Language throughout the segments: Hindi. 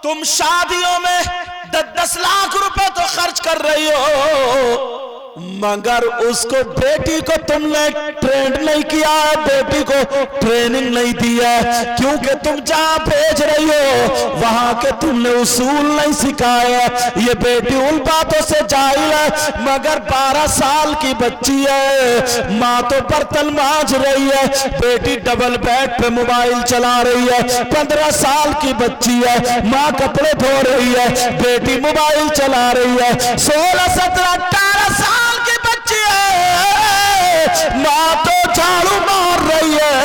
तुम शादियों में 10-10 लाख रुपए तो खर्च कर रही हो, मगर उसको बेटी को तुमने ट्रेंड नहीं किया है, बेटी को ट्रेनिंग नहीं दी है, क्योंकि तुम जहां भेज रही हो वहां के तुमने उसूल नहीं सिखाया। ये बेटी उन बातों से जाहिल है, मगर 12 साल की बच्ची है, माँ तो बर्तन मांज रही है, बेटी डबल बेड पे मोबाइल चला रही है। 15 साल की बच्ची है, माँ कपड़े धो रही है, बेटी मोबाइल चला रही है। 16, 17, 18 साल की बच्ची है, माँ तो झाड़ू मार रही है,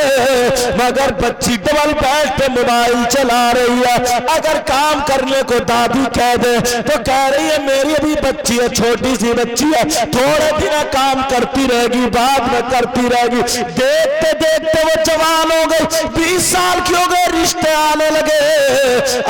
मगर बच्ची डबल बेड पे मोबाइल चला रही है। अगर काम करने को दादी कह दे तो कह रही है मेरी अभी बच्ची है, छोटी सी बच्ची है, थोड़े दिन काम करती रहेगी, बाद में करती रहेगी। देखते देखते वो जवान हो गई, 20 साल की हो गई, रिश्ते आने लगे।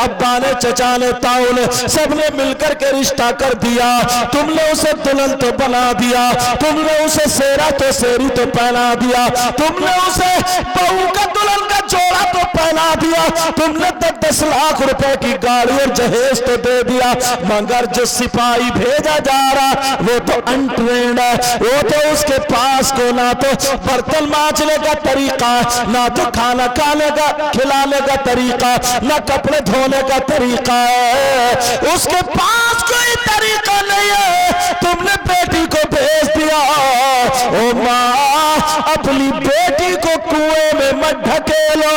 अब्बा ने, चचा ने, ताऊ ने, सबने मिलकर के रिश्ता कर दिया। तुमने उसे दुल्हन तो बना दिया, तुमने उसे सेरा तो सेरी तो पहना दिया, तुमने उसे बहू का दुल्हन का जोड़ा तो पहना दिया, तुमने 10-10 लाख रुपए की गाड़ी और जहेज तो दे दिया, मगर जो सिपाही भेजा जा रहा वो तो अनट्रेंड है। वो तो उसके पास को ना तो बर्तन मांजने का तरीका, ना तो खाना खाने का खिलाने का तरीका, ना कपड़े धोने का तरीका है, उसके पास कोई तरीका नहीं है। तुमने बेटी को भेज दिया। ओ माँ, अपनी बेटी को कुएं में मत ढकेलो।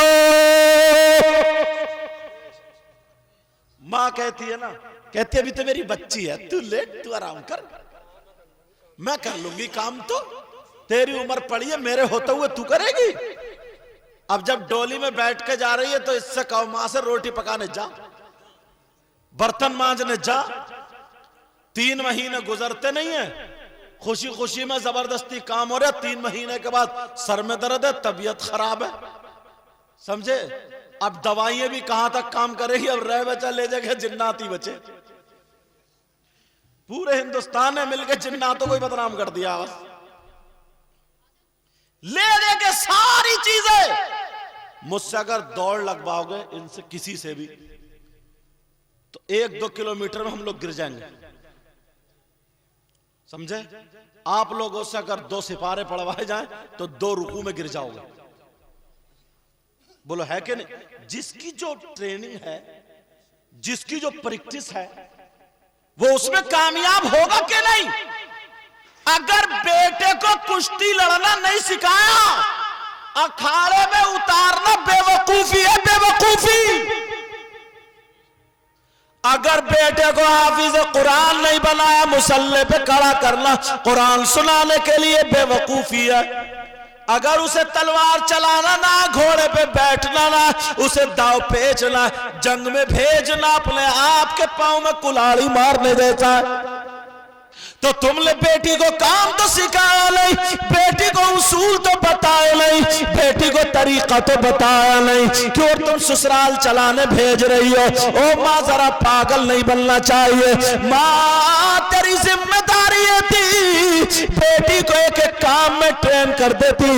माँ कहती है ना, कहती है अभी तो मेरी बच्ची है, तू लेट, तू आराम कर, मैं कर लूंगी काम, तो तेरी उम्र पड़ी है, मेरे होते हुए तू करेगी। अब जब डोली में बैठ के जा रही है तो इससे कहो मां से रोटी पकाने जा, बर्तन मांजने जा। 3 महीने गुजरते नहीं है, खुशी खुशी में जबरदस्ती काम हो रहा है, 3 महीने के बाद सर में दर्द है, तबीयत खराब है, समझे। अब दवाइयां भी कहां तक काम करेगी, अब रह बचा ले जाके जिन्नाती बचे। पूरे हिंदुस्तान ने मिलकर जिन्नातों को ही बदनाम कर दिया, बस ले दे के सारी चीजें। मुझसे अगर दौड़ लगवाओगे इनसे किसी से भी तो 1-2 किलोमीटर में हम लोग गिर जाएंगे, समझे। आप लोगों से अगर 2 सिपारे पढ़वाए जाएं तो 2 रुकू में गिर जाओगे। बोलो है कि नहीं। जिसकी जो ट्रेनिंग है, जिसकी जो प्रैक्टिस है, वो उसमें कामयाब होगा कि नहीं। अगर बेटे को कुश्ती लड़ना नहीं सिखाया, अखाड़े में उतारना बेवकूफी है, बेवकूफी। अगर बेटे को हाफिज कुरान नहीं बनाया, मुसल्ले पे खड़ा करना कुरान सुनाने के लिए, बेवकूफी है। अगर उसे तलवार चलाना ना, घोड़े पे बैठना ना, उसे दाव पेचना, जंग में भेजना, अपने आप के पांव में कुल्हाड़ी मारने देता है। तो तुमने बेटी को काम तो सिखाया नहीं, बेटी को उसूल तो बताया नहीं, बेटी को तरीका तो बताया नहीं, क्यों तुम ससुराल चलाने भेज रही हो। ओ माँ, जरा पागल नहीं बनना चाहिए। माँ, तेरी जिम्मेदारी ये थी बेटी को एक एक काम में ट्रेन कर देती,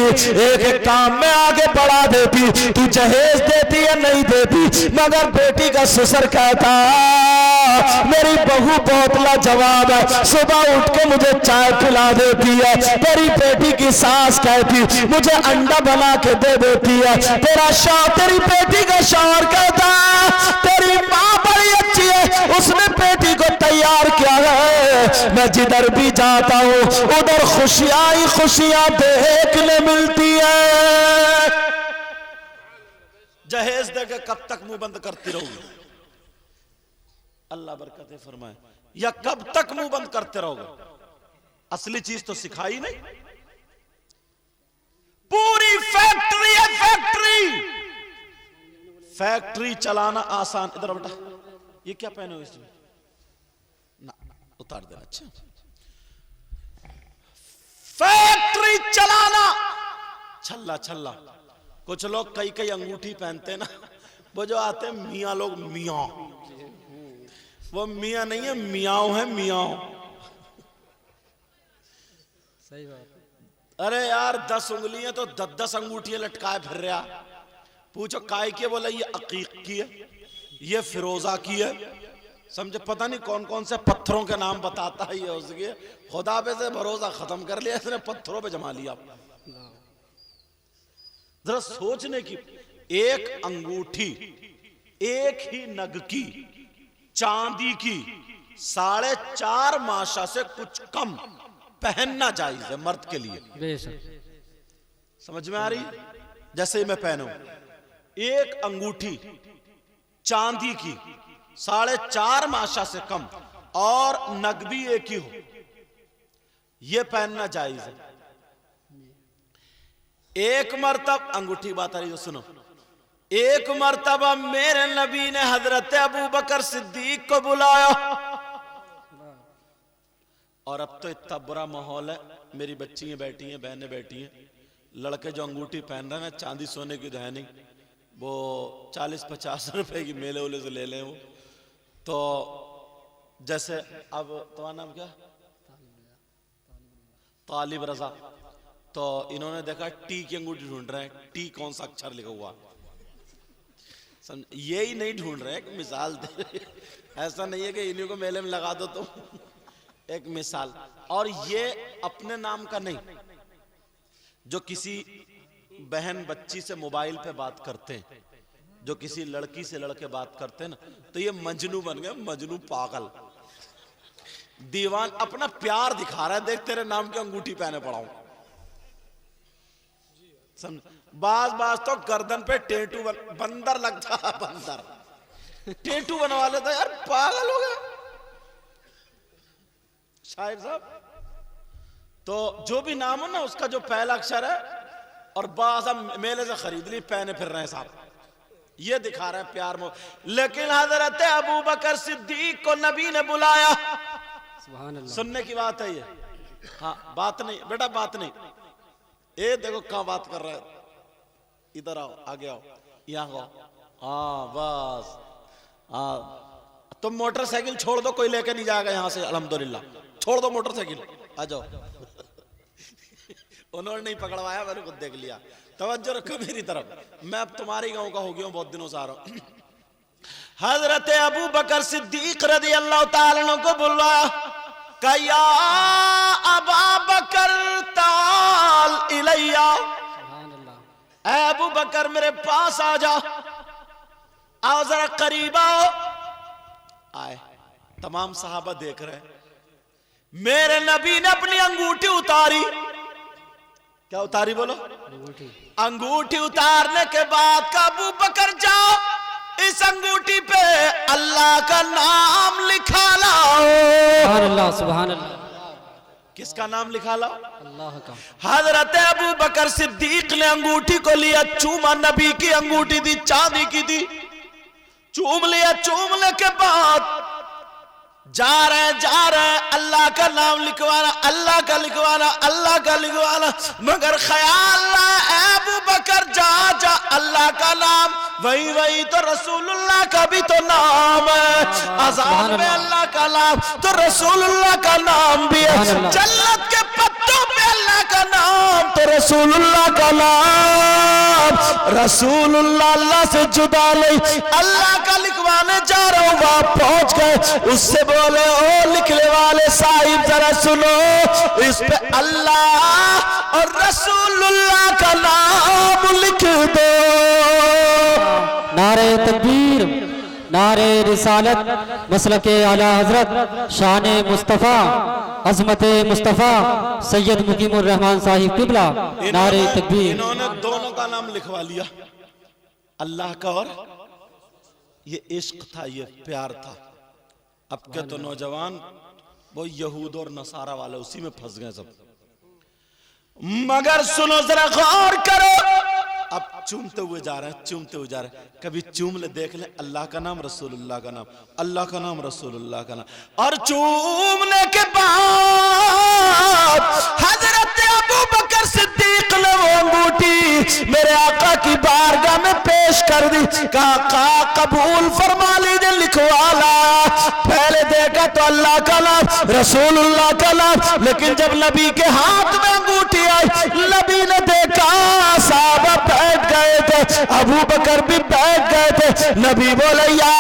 एक एक काम में आगे बढ़ा देती, तू जहेज देती या नहीं देती। मगर बेटी का ससुर कहता मेरी बहू बहुत लाजवाब है, सुबह उठ के मुझे चाय पिला देती है। तेरी बेटी की सास कहती मुझे अंडा बना के दे देती है। तेरी बेटी का शौहर कहता तेरी माँ बड़ी अच्छी है, उसने बेटी को तैयार किया है। मैं जिधर भी जाता हूँ उधर खुशियां ही खुशियां देखने मिलती है। जहेज देके कब तक मुंह बंद करती रहोगी? अल्लाह बरकतें फरमाए। या कब तक मुंह बंद करते रहोगे? असली चीज तो सिखाई नहीं। पूरी फैक्ट्री है, फैक्ट्री चलाना आसान। इधर बेटा, ये क्या पहने हो इसमें? ना, उतार देना। अच्छा, फैक्ट्री चलाना छल्ला छल्ला। कुछ लोग कई कई अंगूठी पहनते ना, वो जो आते हैं मियाँ लोग, मियाँ, वो मियाँ नहीं है, मियाँ है, मियाँ। सही बात। अरे यार 10 उंगलियां तो 10-10 अंगूठियां लटकाए फिर रहा। पूछो काय की? बोला ये अकीक की है। ये फिरोजा की है, समझे। पता नहीं कौन कौन से पत्थरों के नाम बताता है ये उसके। खुदा पे से भरोसा खत्म कर लिया इसने, पत्थरों पे जमा लिया। जरा सोचने की, एक अंगूठी एक ही नग की चांदी की 4.5 माशा से कुछ कम पहनना जायज है मर्द के लिए। समझ में आ रही? जैसे मैं पहनूं एक अंगूठी चांदी की 4.5 माशा से कम और नग भी एक ही हो, यह पहनना जायज है। एक मर्तब अंगूठी बात आ रही है, सुनो। एक मर्तबा मेरे नबी ने हजरत अबू बकर सिद्दीक को बुलाया, और अब तो इतना बुरा माहौल है, मेरी बच्चियां बैठी हैं, बहनें बैठी हैं, लड़के जो अंगूठी पहन रहे हैं चांदी सोने की तो है नहीं, वो 40-50 रुपए की मेले उले से ले लें वो। तो जैसे अब तुम्हारा नाम क्या? तालिब रजा। तो इन्होंने देखा टी की अंगूठी ढूंढ रहे हैं, टी कौन सा अक्षर लिखा हुआ, ये ही नहीं ढूंढ रहे हैं, मिसाल दे। ऐसा नहीं है कि इन्हीं को मेले में लगा दो तुम, एक मिसाल। और ये अपने नाम का नहीं, जो किसी बहन बच्ची से मोबाइल पे बात करते हैं, जो किसी लड़की से लड़के बात करते हैं ना, तो ये मजनू बन गए, मजनू पागल दीवान, अपना प्यार दिखा रहा है, देख तेरे नाम की अंगूठी पहने पड़ा हूं। समझ? बाज तो गर्दन पे टेटू बंदर लगता है, बंदर टेटू बनवा लेता यार, पागल हो गया शायर साहब। तो जो भी नाम हो ना उसका जो पहला अक्षर है, और बाज मेले से खरीद ली, पहने फिर रहे हैं साहब, ये दिखा रहे हैं प्यार में। लेकिन हजरत अबू बकर सिद्दीक को नबी ने बुलाया, सुनने की बात है ये, हाँ बात नहीं बेटा, बात नहीं। ये देखो कहां बात कर रहे हैं, इधर आओ, आगे आओ, यहाँ आओ, हाँ बस, हाँ तुम मोटरसाइकिल छोड़ दो, कोई लेके नहीं जाएगा यहाँ से, अल्हम्दुलिल्लाह, छोड़ दो मोटरसाइकिल, आ जाओ। उन्होंने नहीं पकड़वाया, मैंने खुद देख लिया। तवज्जो रखो मेरी तरफ, मैं अब तुम्हारे गांव का हो गया हूं, बहुत दिनों से आ रहा हूं। हजरत अबू बकर सिद्दीक रज़ी अल्लाह ताला अन्हु को बुलवाया, कया अबा बकर ताल इलैया, अबू बकर मेरे पास आ जा, आओ जरा करीब आओ। आए, तमाम सहाबा देख रहे हैं। मेरे नबी ने अपनी अंगूठी उतारी, क्या उतारी बोलो? अंगूठी उतारने के बाद का अबू बकर जाओ, इस अंगूठी पे अल्लाह का नाम लिखा लाओ। सुभान अल्लाह, सुभान अल्लाह। किसका नाम लिखा लाओ? अल्लाह का। हजरत अबू बकर सिद्दीक ने अंगूठी को लिया, चूमा, नबी की अंगूठी थी, चांदी की थी, चूम लिया। चूमने के बाद जा रहे अल्लाह का नाम लिखवाना, अल्लाह का लिखवाना, अल्लाह का लिखवाना, मगर ख्याल ना अबू बकर जा अल्लाह का नाम, वही तो रसूलुल्लाह का भी तो नाम है, अज़ान में अल्लाह का नाम तो रसूलुल्लाह का नाम भी है, जन्नत के पत्तों पे अल्लाह का नाम तो रसूलुल्लाह का नाम। रसूलुल्लाह अल्लाह से जुदा नहीं, अल्लाह का लिखवाने जा रहा हूं, वहां पहुंच गए, उससे बोले ओ लिखने वाले साहिब जरा सुनो, इस पे अल्लाह और रसूलुल्लाह का नाम लिख दो। नारे तकबीर, नारे रिसालत, मसलके आला हजरत, शान मुस्तफ़ा, अज़मत मुस्तफ़ा सैयद मुकीमुर रहमान साहिब किबला, नारे तकबीर। इन्होंने दोनों का नाम लिखवा लिया, अल्लाह का, और ये इश्क था, ये प्यार था। अब के तो नौजवान वो यहूद और नसारा वाले उसी में फंस गए सब। मगर सुनो जरा गौर करो, अब चूमते हुए जा रहे हैं, चूमते हुए जा रहे हैं, कभी चूम ले, देख ले, अल्लाह का नाम, रसूलुल्लाह का नाम, अल्लाह का नाम, रसूलुल्लाह का नाम। और चूमने के बाद हजरत अबू बकर सिद्दीक ने वो अंगूठी मेरे आका की बारगाह में पेश कर दी, कहा कबूल फरमा लीजिए, लिखवा ला। पहले देखा तो अल्लाह का नाम, रसूलुल्लाह का नाम, लेकिन जब नबी के हाथ में अंगूठी आई, नबी ने देखा, साहबा बैठ गए थे, अबू बकर भी बैठ गए थे। नबी बोले या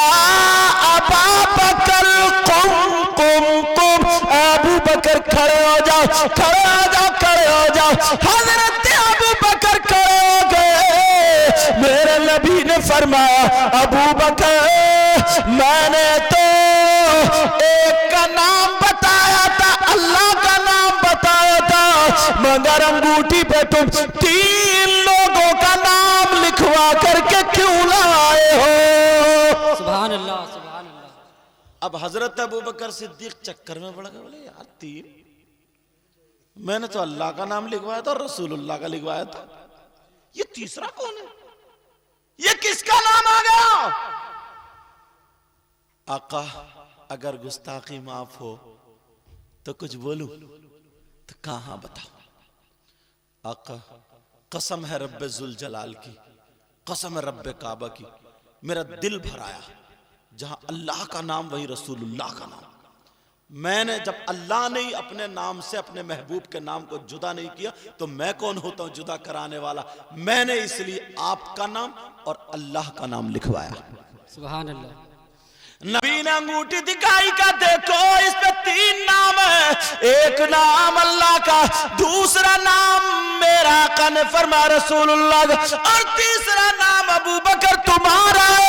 अबा बकर कुम कुम कुम, अबू बकर खड़े हो जाओ, खड़े हो जाओ, खड़े हो जाओ। हजरत अबू बकर खड़े हो गए। मेरे नबी ने फरमाया अबू बकर मैंने तो एक का नाम बताया था, अल्लाह का नाम बताया था, मगर अंगूठी पे तुम 3 लोगों का नाम लिखवा करके क्यों लाए हो? सुभान अल्लाह, सुभान अल्लाह। अब हजरत अबू बकर सिद्दीक चक्कर में पड़ गए। बोले यार 3, मैंने तो अल्लाह का नाम लिखवाया था और रसूलुल्लाह का लिखवाया था, ये तीसरा कौन है? ये किसका नाम आ गया? आका अगर गुस्ताखी माफ हो तो कुछ बोलूं तो कहां बताओ। आका कसम है रब्बे जुल जलाल की, कसम है रब्बे काबा की, मेरा दिल भर आया जहां अल्लाह का नाम वही रसूलुल्लाह का नाम। मैंने जब अल्लाह ने ही अपने नाम से अपने महबूब के नाम को जुदा नहीं किया तो मैं कौन होता हूं जुदा कराने वाला। मैंने इसलिए आपका नाम और अल्लाह का नाम लिखवाया। सुभान अल्लाह। नबी ने अंगूठी दिखाई का देखो इस पे 3 नाम है, एक नाम अल्लाह का, दूसरा नाम मेरा आका ने फरमाया रसूलुल्लाह का, और तीसरा नाम अबू बकर तुम्हारा है।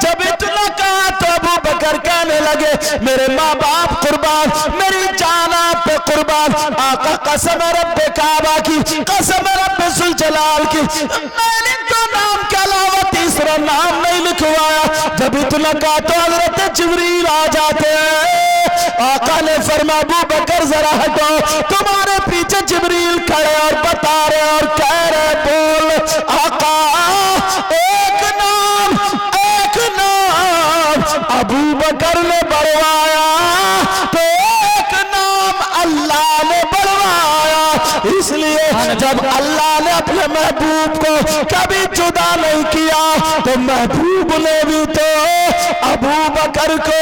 जब इतना कहा तो अबू बकर कहने लगे मेरे माँ बाप कुर्बान, मेरी जान आप पे कुर्बान, आका कसम है रब्बे काबा की, कसम है रब्बे जुल जलाल की, मैंने तो नाम के अलावा तीसरा नाम नहीं लिखवाया। जब इतना कहा तो हज़रत जिब्रील आ जाते हैं। आका ने फरमाया अबू बकर जरा हटो, तुम्हारे पीछे जिब्रील खड़े और बता रहे और कह रहे बोल आका एक नाम, एक नाम अबू बकर ने बढ़वाया तो एक नाम अल्लाह ने बढ़वाया। इसलिए जब अल्लाह ने अपने महबूब को कभी जुदा नहीं किया तो महबूब ने भी तो अबू बकर को